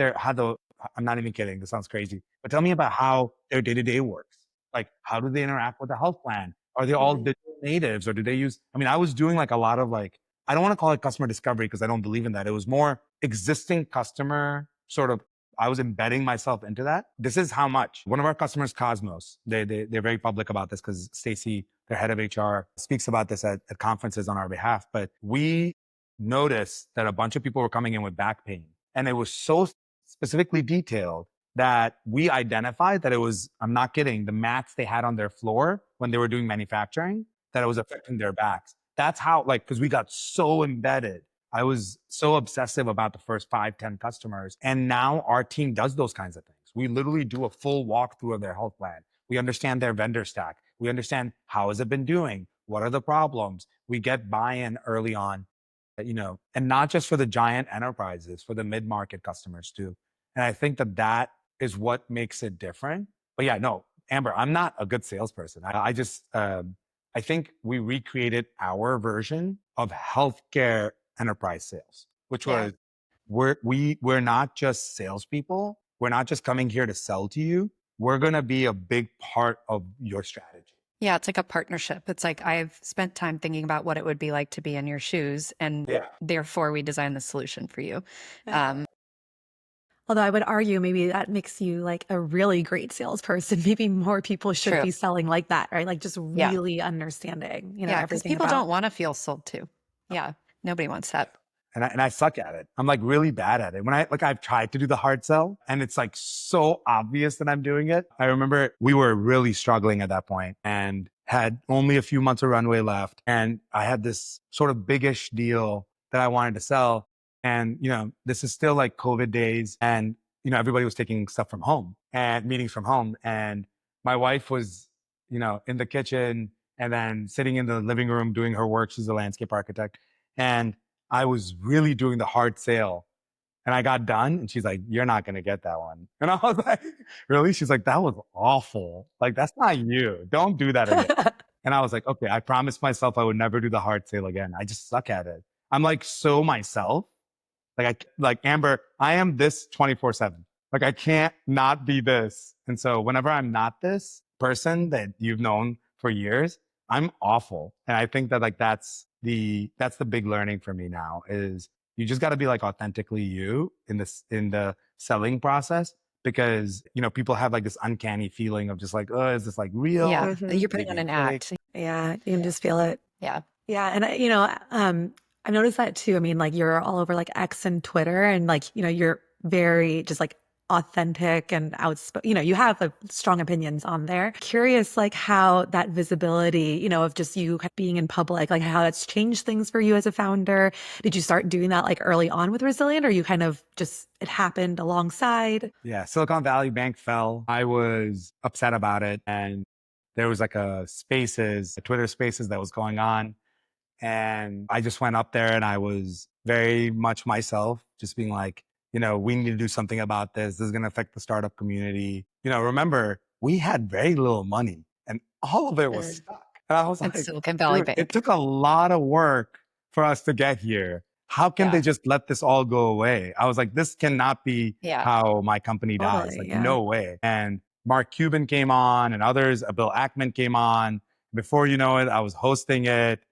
I'm not even kidding. This sounds crazy, but tell me about how their day-to-day works. Like, how do they interact with the health plan? Are they all digital natives, or do they use, I was doing like a lot of like, I don't want to call it customer discovery because I don't believe in that. It was more existing customer sort of, I was embedding myself into that. This is how much. One of our customers, Cosmos, they're very public about this because Stacy, their head of HR, speaks about this at conferences on our behalf. But we noticed that a bunch of people were coming in with back pain, and it was so specifically detailed that we identified that it was, I'm not kidding, the mats they had on their floor when they were doing manufacturing, that it was affecting their backs. That's how, because we got so embedded. I was so obsessive about the first 5-10 customers. And now our team does those kinds of things. We literally do a full walkthrough of their health plan. We understand their vendor stack. We understand how has it been doing? What are the problems? We get buy-in early on, and not just for the giant enterprises, for the mid-market customers too. And I think that is what makes it different. But yeah, no, Amber, I'm not a good salesperson. I think we recreated our version of healthcare enterprise sales, which was we're not just salespeople. We're not just coming here to sell to you. We're going to be a big part of your strategy. Yeah, it's like a partnership. It's like I've spent time thinking about what it would be like to be in your shoes, and therefore we designed the solution for you. Although I would argue maybe that makes you like a really great salesperson. Maybe more people should be selling like that, right? Like just really understanding, because people don't want to feel sold to. Yeah, nobody wants that. And I suck at it. I'm like really bad at it. When I've tried to do the hard sell and it's like so obvious that I'm doing it. I remember we were really struggling at that point and had only a few months of runway left. And I had this sort of biggish deal that I wanted to sell. And, this is still like COVID days. And, everybody was taking stuff from home and meetings from home. And my wife was, in the kitchen and then sitting in the living room doing her work. She's a landscape architect. And I was really doing the hard sale, and I got done and she's like, you're not going to get that one. And I was like, really? She's like, that was awful. Like, that's not you. Don't do that again. And I was like, okay, I promised myself I would never do the hard sale again. I just suck at it. I'm like, so myself, like Amber, I am this 24/7. Like, I can't not be this. And so whenever I'm not this person that you've known for years, I'm awful. And I think that that's the big learning for me now is you just got to be like authentically you in the selling process, because, people have like this uncanny feeling of just like, oh, is this like real? Yeah. You're putting on an act. Yeah. You can just feel it. Yeah. Yeah. And, I've noticed that too. I mean, like you're all over like X and Twitter, and like, you're very just like authentic and outspoken, you have strong opinions on there. Curious, like how that visibility, of just you being in public, like how that's changed things for you as a founder. Did you start doing that like early on with Rezilient, or you kind of just, it happened alongside? Yeah. Silicon Valley Bank fell. I was upset about it. And there was like a Twitter spaces that was going on. And I just went up there and I was very much myself, just being like, we need to do something about this. This is going to affect the startup community. Remember, we had very little money and all of it was Mm. stuck. And I was It's like, Silicon Valley dude, it Bank. took a lot of work for us to get here. How can Yeah. they just let this all go away? I was like, this cannot be Yeah. how my company dies. Totally. Like, Yeah. no way. And Mark Cuban came on and others, Bill Ackman came on. Before you know it, I was hosting it.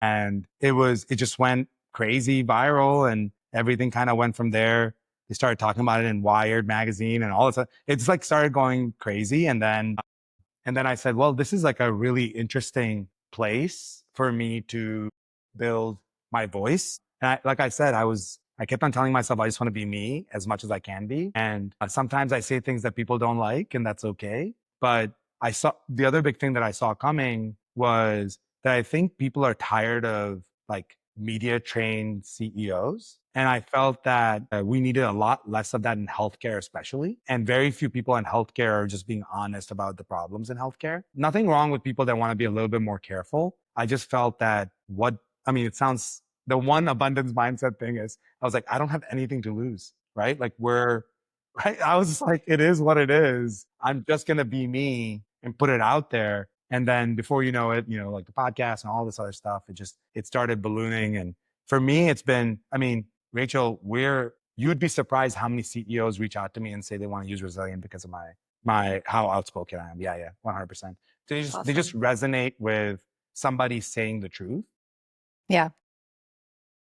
And it just went crazy viral and everything kind of went from there. They started talking about it in Wired magazine and all this. It's like started going crazy. And then I said, well, this is like a really interesting place for me to build my voice. And like I said, I kept on telling myself, I just want to be me as much as I can be. And sometimes I say things that people don't like, and that's okay. But the other big thing that I saw coming was that I think people are tired of like media trained CEOs. And I felt that we needed a lot less of that in healthcare, especially. And very few people in healthcare are just being honest about the problems in healthcare. Nothing wrong with people that want to be a little bit more careful. I just felt that it sounds, the one abundance mindset thing is, I was like, I don't have anything to lose, right? Like right? I was just like, it is what it is. I'm just going to be me and put it out there. And then before you know it, like the podcast and all this other stuff, it started ballooning. And for me, it's been, Rachel, you would be surprised how many CEOs reach out to me and say they want to use Resilient because of how outspoken I am. Yeah, yeah, 100%. That's They just awesome. resonate with somebody saying the truth. Yeah.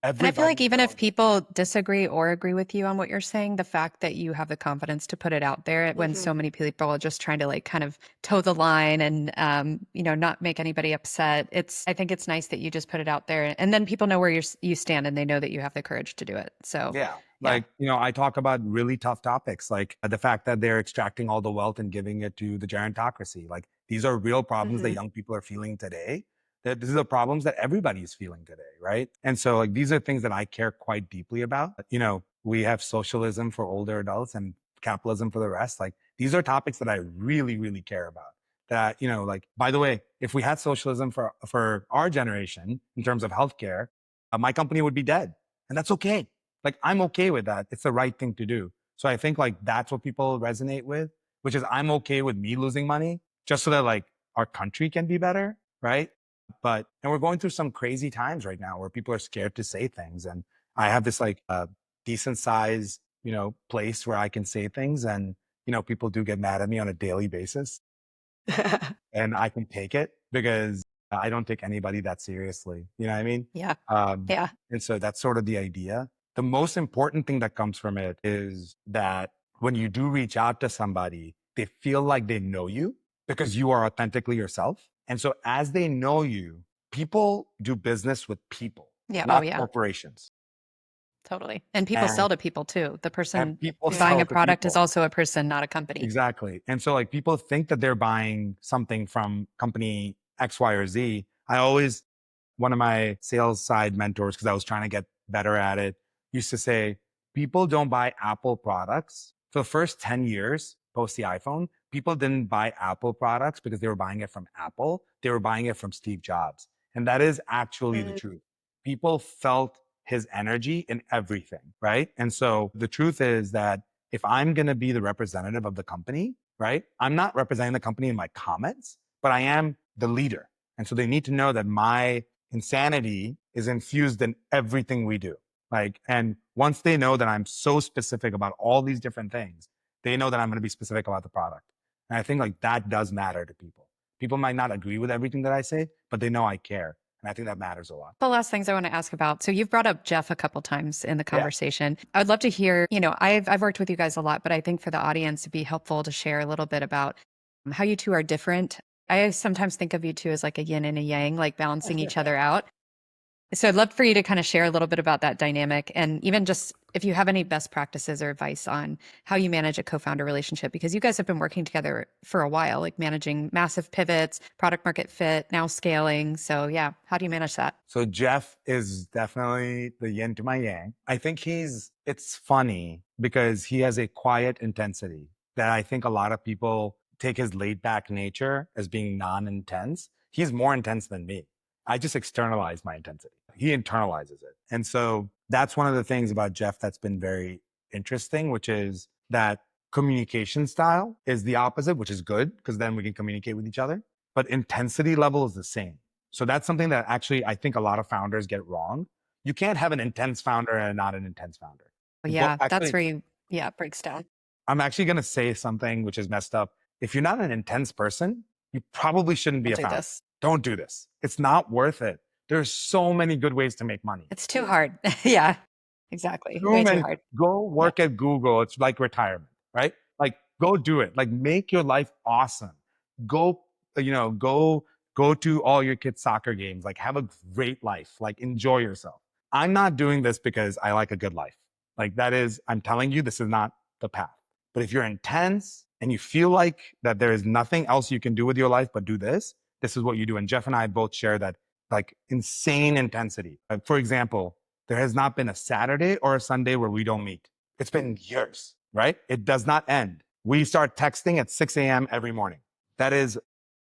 And I feel Everybody like even if knows. people disagree or agree with you on what you're saying, the fact that you have the confidence to put it out there when Hmm. so many people are just trying to like kind of toe the line and not make anybody upset. I think it's nice that you just put it out there and then people know where you stand and they know that you have the courage to do it. So, Yeah. yeah. Like, I talk about really tough topics, like the fact that they're extracting all the wealth and giving it to the gerontocracy. Like, these are real problems that Hmm. young people are feeling today. That These are problems that everybody is feeling today, right? And so, like, these are things that I care quite deeply about. We have socialism for older adults and capitalism for the rest. Like, these are topics that I really, really care about. That, like, by the way, if we had socialism for our generation in terms of healthcare, my company would be dead. And that's okay. Like, I'm okay with that. It's the right thing to do. So I think like that's what people resonate with, which is I'm okay with me losing money just so that like our country can be better. Right. And we're going through some crazy times right now where people are scared to say things. And I have this like decent size, place where I can say things. And, people do get mad at me on a daily basis and I can take it because I don't take anybody that seriously. You know what I mean? Yeah. Um, Yeah. and so that's sort of the idea. The most important thing that comes from it is that when you do reach out to somebody, they feel like they know you because you are authentically yourself. And so as they know you, people do business with people, Yeah. Oh, not yeah. corporations. Totally. And people And, sell to people too. The and person people buying sell a to product is people. also a person, not a company. Exactly. And so like people think that they're buying something from company X, Y, or Z. One of my sales side mentors, because I was trying to get better at it, used to say, people don't buy Apple products. For the first 10 years post the iPhone, people didn't buy Apple products because they were buying it from Apple. They were buying it from Steve Jobs. And that is actually the Mm. truth. People felt his energy in everything, right? And so the truth is that if I'm going to be the representative of the company, right, I'm not representing the company in my comments, but I am the leader. And so they need to know that my insanity is infused in everything we do. And once they know that I'm so specific about all these different things, they know that I'm going to be specific about the product. And I think like that does matter to people. People might not agree with everything that I say, but they know I care. And I think that matters a lot. The last things I want to ask about. So you've brought up Jeff a couple times in the Yeah. conversation. I would love to hear, I've worked with you guys a lot, but I think for the audience it'd be helpful to share a little bit about how you two are different. I sometimes think of you two as like a yin and a yang, like balancing each other out. So I'd love for you to kind of share a little bit about that dynamic and even just if you have any best practices or advice on how you manage a co-founder relationship, because you guys have been working together for a while, like managing massive pivots, product market fit, now scaling. So yeah, how do you manage that? So Jeff is definitely the yin to my yang. I think it's funny because he has a quiet intensity that I think a lot of people take his laid back nature as being non-intense. He's more intense than me. I just externalize my intensity. He internalizes it. And so that's one of the things about Jeff that's been very interesting, which is that communication style is the opposite, which is good because then we can communicate with each other. But intensity level is the same. So that's something that actually I think a lot of founders get wrong. You can't have an intense founder and not an intense founder. Well, Yeah, that's actually, where it breaks down. I'm actually going to say something which is messed up. If you're not an intense person, you probably shouldn't be Don't a do founder. this. Don't do this. It's not worth it. There's so many good ways to make money. It's too hard. Yeah, exactly. Too Way too many. hard. Go Yeah. work at Google. It's like retirement, right? Like go do it. Like make your life awesome. Go, go to all your kids' soccer games. Like have a great life. Like enjoy yourself. I'm not doing this because I like a good life. Like that is, I'm telling you, this is not the path. But if you're intense and you feel like that there is nothing else you can do with your life but do this is what you do. And Jeff and I both share that like insane intensity. For example, there has not been a Saturday or a Sunday where we don't meet. It's been years, right? It does not end. We start texting at 6 a.m. every morning. That is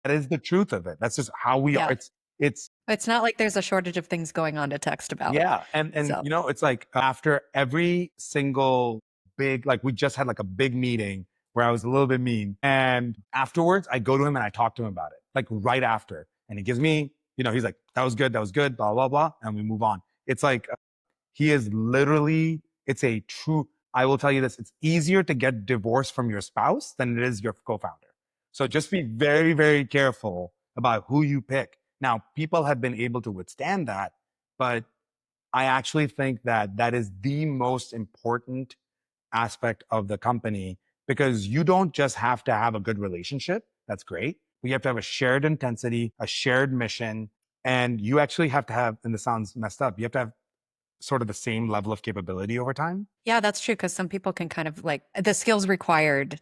the truth of it. That's just how we are. Yeah. It's It's not like there's a shortage of things going on to text about. yeah. And So, it's like after every single big, like we just had like a big meeting where I was a little bit mean. And afterwards I go to him and I talk to him about it, like right after. And he gives me, he's like, that was good, blah, blah, blah. And we move on. It's like, he is literally, it's a true, I will tell you this, it's easier to get divorced from your spouse than it is your co-founder. So just be very, very careful about who you pick. Now, people have been able to withstand that, but I actually think that that is the most important aspect of the company because you don't just have to have a good relationship. That's great. But you have to have a shared intensity, a shared mission, and you actually have to have, and this sounds messed up, you have to have sort of the same level of capability over time. yeah, that's true because some people can kind of like the skills required,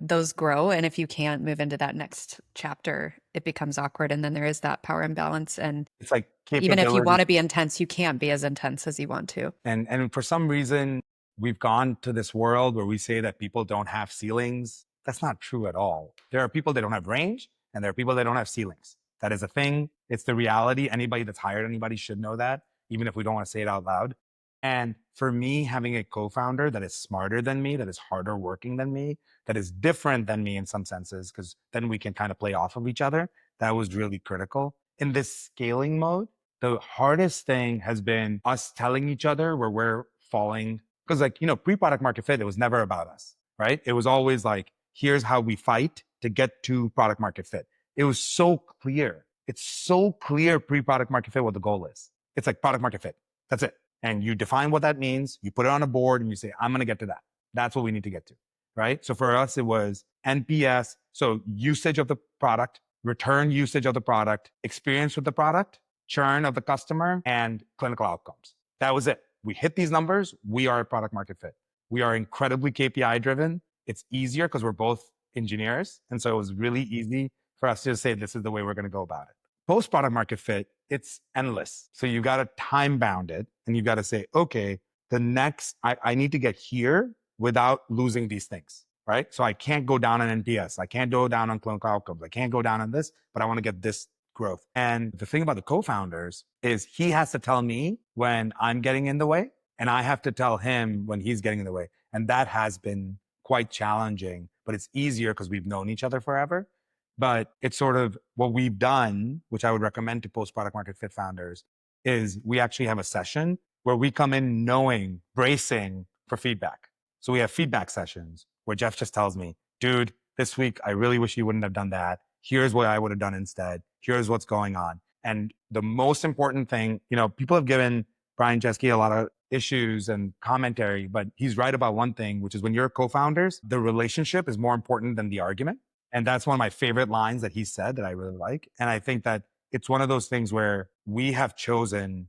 those grow. And if you can't move into that next chapter, it becomes awkward. And then there is that power imbalance. And It's like even if you capability. want to be intense, you can't be as intense as you want to. And for some reason, we've gone to this world where we say that people don't have ceilings. That's not true at all. There are people that don't have range and there are people that don't have ceilings. That is a thing. It's the reality. Anybody that's hired anybody should know that, even if we don't want to say it out loud. And for me, having a co-founder that is smarter than me, that is harder working than me, that is different than me in some senses, because then we can kind of play off of each other. That was really critical. In this scaling mode, the hardest thing has been us telling each other where we're falling. Because like, pre-product market fit, it was never about us, right? It was always like, here's how we fight to get to product market fit. It was so clear. It's so clear pre-product market fit what the goal is. It's like product market fit. That's it. And you define what that means. You put it on a board and you say, I'm going to get to that. That's what we need to get to, right? So for us, it was NPS. So usage of the product, return usage of the product, experience with the product, churn of the customer, and clinical outcomes. That was it. We hit these numbers. We are a product market fit. We are incredibly KPI driven. It's easier because we're both engineers. And so it was really easy for us to say, this is the way we're going to go about it. Post product market fit, it's endless. So you got to time bound it and you got to say, okay, I need to get here without losing these things, right? So I can't go down on NPS. I can't go down on clinical outcomes. I can't go down on this, but I want to get this growth. And the thing about the co-founders is he has to tell me when I'm getting in the way and I have to tell him when he's getting in the way. And that has been quite challenging, but it's easier because we've known each other forever. But it's sort of what we've done, which I would recommend to post product market fit founders, is we actually have a session where we come in knowing, bracing for feedback. So we have feedback sessions where Jeff just tells me, dude, this week, I really wish you wouldn't have done that. Here's what I would have done instead. Here's what's going on. And the most important thing, people have given Brian Chesky a lot of issues and commentary, but he's right about one thing, which is when you're co-founders, the relationship is more important than the argument. And that's one of my favorite lines that he said that I really like. And I think that it's one of those things where we have chosen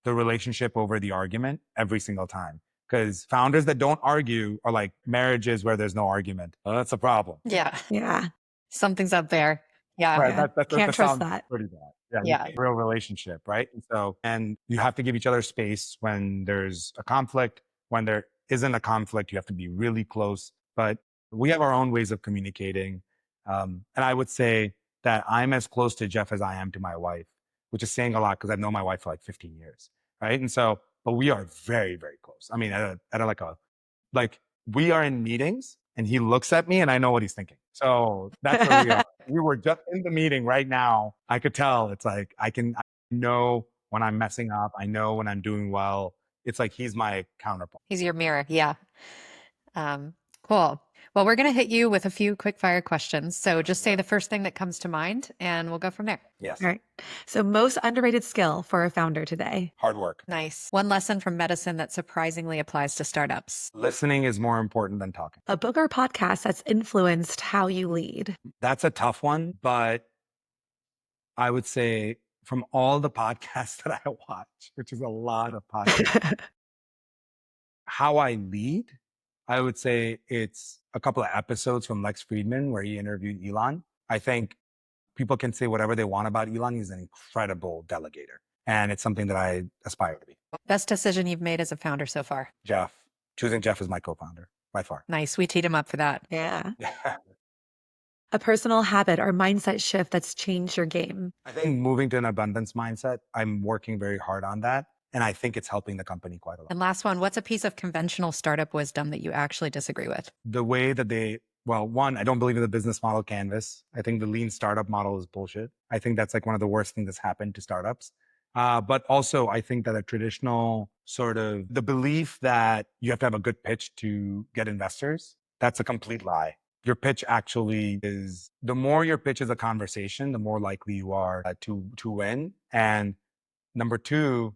the relationship over the argument every single time. Because founders that don't argue are like marriages where there's no argument. Well, that's a problem. Yeah. Yeah. Something's up there. Yeah. Right. Yeah. That Can't trust sounds that. pretty bad. Yeah. Yeah. Real relationship. Right. And you have to give each other space when there's a conflict. When there isn't a conflict, you have to be really close. But we have our own ways of communicating. And I would say that I'm as close to Jeff as I am to my wife, which is saying a lot because I've known my wife for like 15 years. Right. And so, but we are very, very close. I mean, like we are in meetings and he looks at me and I know what he's thinking. So that's where we are. We were just in the meeting right now. I could tell it's like, I know when I'm messing up. I know when I'm doing well. It's like he's my counterpart. He's your mirror. Yeah. Um, cool. Well, we're going to hit you with a few quick fire questions. So just say the first thing that comes to mind and we'll go from there. Yes. All right. So, most underrated skill for a founder today. Hard work. Nice. One lesson from medicine that surprisingly applies to startups. Listening is more important than talking. A book or podcast that's influenced how you lead. That's a tough one, but I would say from all the podcasts that I watch, which is a lot of podcasts, how I lead, I would say it's a couple of episodes from Lex Friedman where he interviewed Elon. I think people can say whatever they want about Elon. He's an incredible delegator. And it's something that I aspire to be. Best decision you've made as a founder so far. Jeff, choosing Jeff as my co-founder by far. Nice. We teed him up for that. Yeah. A personal habit or mindset shift that's changed your game. I think moving to an abundance mindset, I'm working very hard on that. And I think it's helping the company quite a lot. And last one, what's a piece of conventional startup wisdom that you actually disagree with? The way that one, I don't believe in the business model canvas. I think the lean startup model is bullshit. I think that's like one of the worst things that's happened to startups. But also I think that a traditional sort of the belief that you have to have a good pitch to get investors, that's a complete lie. Your pitch actually is, the more your pitch is a conversation, the more likely you are to win. And number two,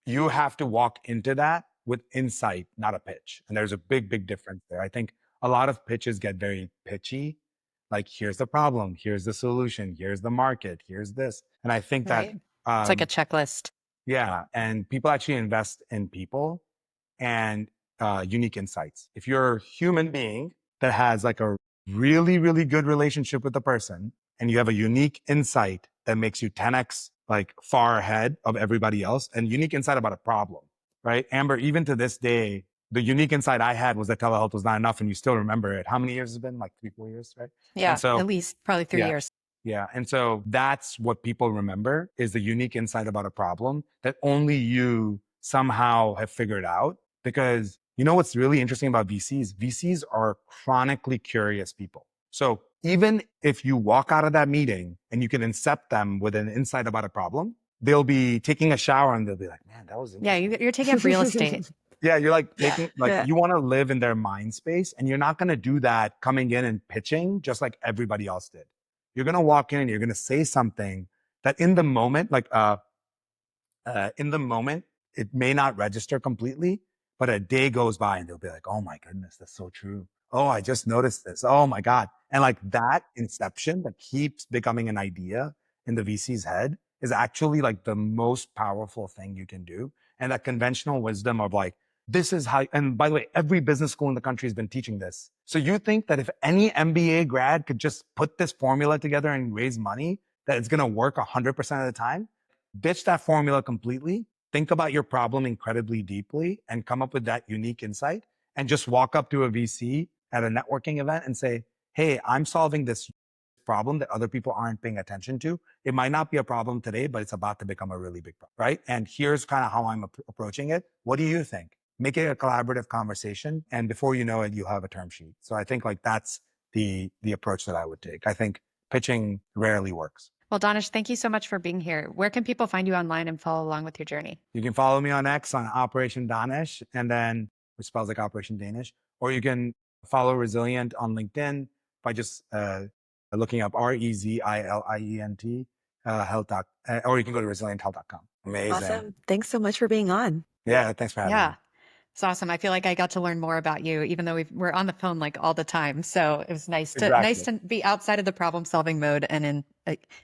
you have to walk into that with insight, not a pitch. And there's a big, big difference there. I think a lot of pitches get very pitchy. Like, here's the problem, here's the solution, here's the market, here's this. And I think that it's like a checklist. Yeah. And people actually invest in people and unique insights. If you're a human being that has like a really, really good relationship with the person and you have a unique insight that makes you 10x like far ahead of everybody else and unique insight about a problem, right? Amber, even to this day, the unique insight I had was that telehealth was not enough and you still remember it. How many years has it been? Like 3-4 years, right? Yeah, And so, at least probably 3 years. Yeah. And so that's what people remember is the unique insight about a problem that only you somehow have figured out. Because you know what's really interesting about VCs? VCs are chronically curious people. So even if you walk out of that meeting and you can incept them with an insight about a problem, they'll be taking a shower and they'll be like, man, that was interesting. Yeah, you're taking up real estate. Yeah, you're like taking, you want to live in their mind space and you're not going to do that coming in and pitching just like everybody else did. You're going to walk in and you're going to say something that in the moment, it may not register completely, but a day goes by and they'll be like, oh my goodness, that's so true. Oh, I just noticed this. Oh my God. And like that inception that keeps becoming an idea in the VC's head is actually like the most powerful thing you can do. And that conventional wisdom of like, this is how, and by the way, every business school in the country has been teaching this. So you think that if any MBA grad could just put this formula together and raise money, that it's going to work 100% of the time? Ditch that formula completely. Think about your problem incredibly deeply and come up with that unique insight and just walk up to a VC at a networking event and say, hey, I'm solving this problem that other people aren't paying attention to. It might not be a problem today, but it's about to become a really big problem, right? And here's kind of how I'm approaching it. What do you think? Make it a collaborative conversation. And before you know it, you have a term sheet. So I think like that's the approach that I would take. I think pitching rarely works. Well, Danish, thank you so much for being here. Where can people find you online and follow along with your journey? You can follow me on X on Operation Danish, and then which spells like Operation Danish, or you can follow Rezilient on LinkedIn by just looking up REZILIENT health. Or you can go to resilienthealth.com. Amazing. Awesome. Thanks so much for being on. Yeah, thanks for having me. It's awesome. I feel like I got to learn more about you, even though we're on the phone like all the time. So it was nice to be outside of the problem solving mode and then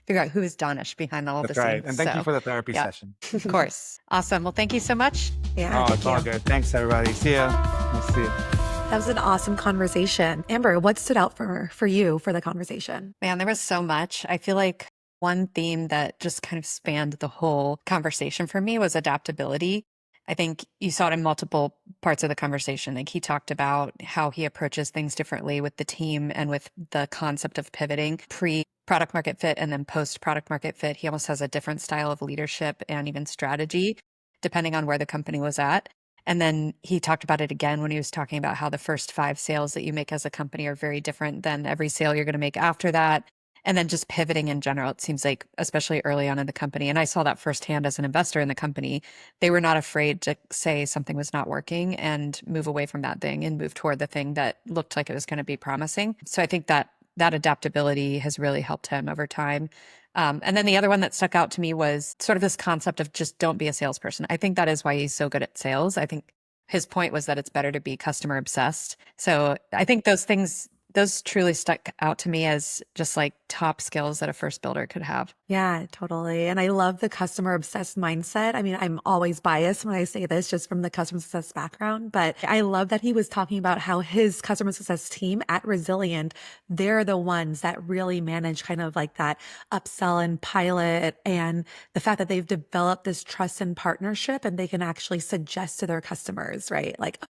figure out who is Danish behind all of this. That's right. And thank you for the therapy session. Of course. Awesome. Well, thank you so much. Yeah. Oh, it's all good. Thanks, everybody. See ya. Nice to see you. That was an awesome conversation. Amber, what stood out for you for the conversation? Man, there was so much. I feel like one theme that just kind of spanned the whole conversation for me was adaptability. I think you saw it in multiple parts of the conversation. Like he talked about how he approaches things differently with the team and with the concept of pivoting pre product market fit and then post product market fit. He almost has a different style of leadership and even strategy depending on where the company was at. And then he talked about it again when he was talking about how the first 5 sales that you make as a company are very different than every sale you're going to make after that. And then just pivoting in general, it seems like, especially early on in the company. And I saw that firsthand as an investor in the company. They were not afraid to say something was not working and move away from that thing and move toward the thing that looked like it was going to be promising. So I think that that adaptability has really helped him over time. And then the other one that stuck out to me was sort of this concept of just don't be a salesperson. I think that is why he's so good at sales. I think his point was that it's better to be customer obsessed. So I think those things, those truly stuck out to me as just like top skills that a first builder could have. Yeah, totally. And I love the customer obsessed mindset. I mean, I'm always biased when I say this just from the customer success background, but I love that he was talking about how his customer success team at Resilient, they're the ones that really manage kind of like that upsell and pilot, and the fact that they've developed this trust and partnership and they can actually suggest to their customers, right? Like,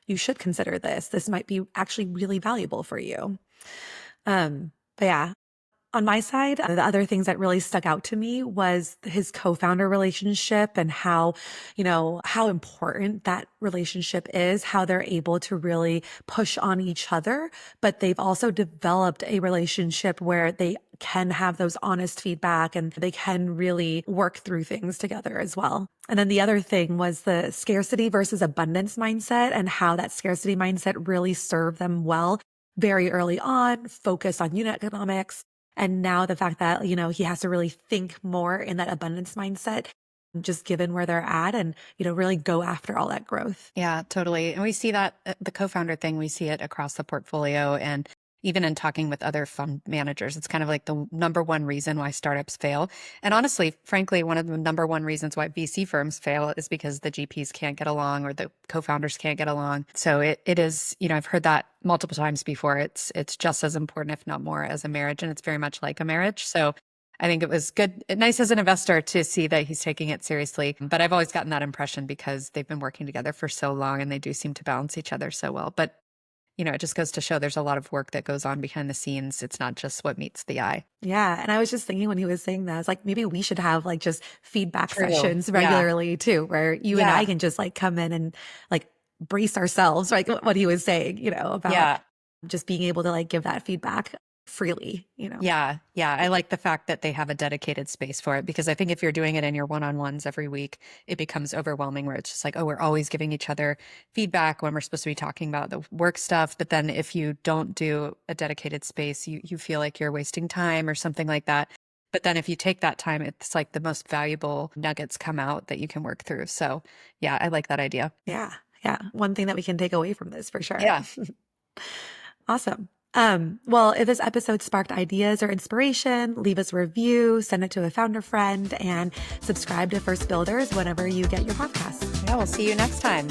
you should consider this. This might be actually really valuable for you. But yeah, on my side, the other things that really stuck out to me was his co-founder relationship and how, how important that relationship is, how they're able to really push on each other, but they've also developed a relationship where they can have those honest feedback and they can really work through things together as well. And then the other thing was the scarcity versus abundance mindset and how that scarcity mindset really served them well very early on, focus on unit economics. And now the fact that, he has to really think more in that abundance mindset, just given where they're at and, really go after all that growth. Yeah, totally. And we see that the co-founder thing, we see it across the portfolio and even in talking with other fund managers. It's kind of like the number one reason why startups fail. And honestly, frankly, one of the number one reasons why VC firms fail is because the GPs can't get along or the co-founders can't get along. So it is, I've heard that multiple times before. It's just as important, if not more, as a marriage. And it's very much like a marriage. So I think it was good, nice as an investor to see that he's taking it seriously. But I've always gotten that impression because they've been working together for so long and they do seem to balance each other so well. But it just goes to show there's a lot of work that goes on behind the scenes. It's not just what meets the eye. Yeah. And I was just thinking when he was saying that, I was like, maybe we should have like just feedback True. sessions Yeah. regularly too, where you and I can just like come in and like brace ourselves, like what he was saying, about just being able to like give that feedback freely, Yeah. I like the fact that they have a dedicated space for it because I think if you're doing it in your one-on-ones every week, it becomes overwhelming where it's just like, oh, we're always giving each other feedback when we're supposed to be talking about the work stuff. But then if you don't do a dedicated space, you feel like you're wasting time or something like that. But then if you take that time, it's like the most valuable nuggets come out that you can work through. So yeah, I like that idea. Yeah. One thing that we can take away from this for sure. Yeah. Awesome. Well, if this episode sparked ideas or inspiration, leave us a review, send it to a founder friend, and subscribe to First Builders whenever you get your podcasts. Yeah, we'll see you next time.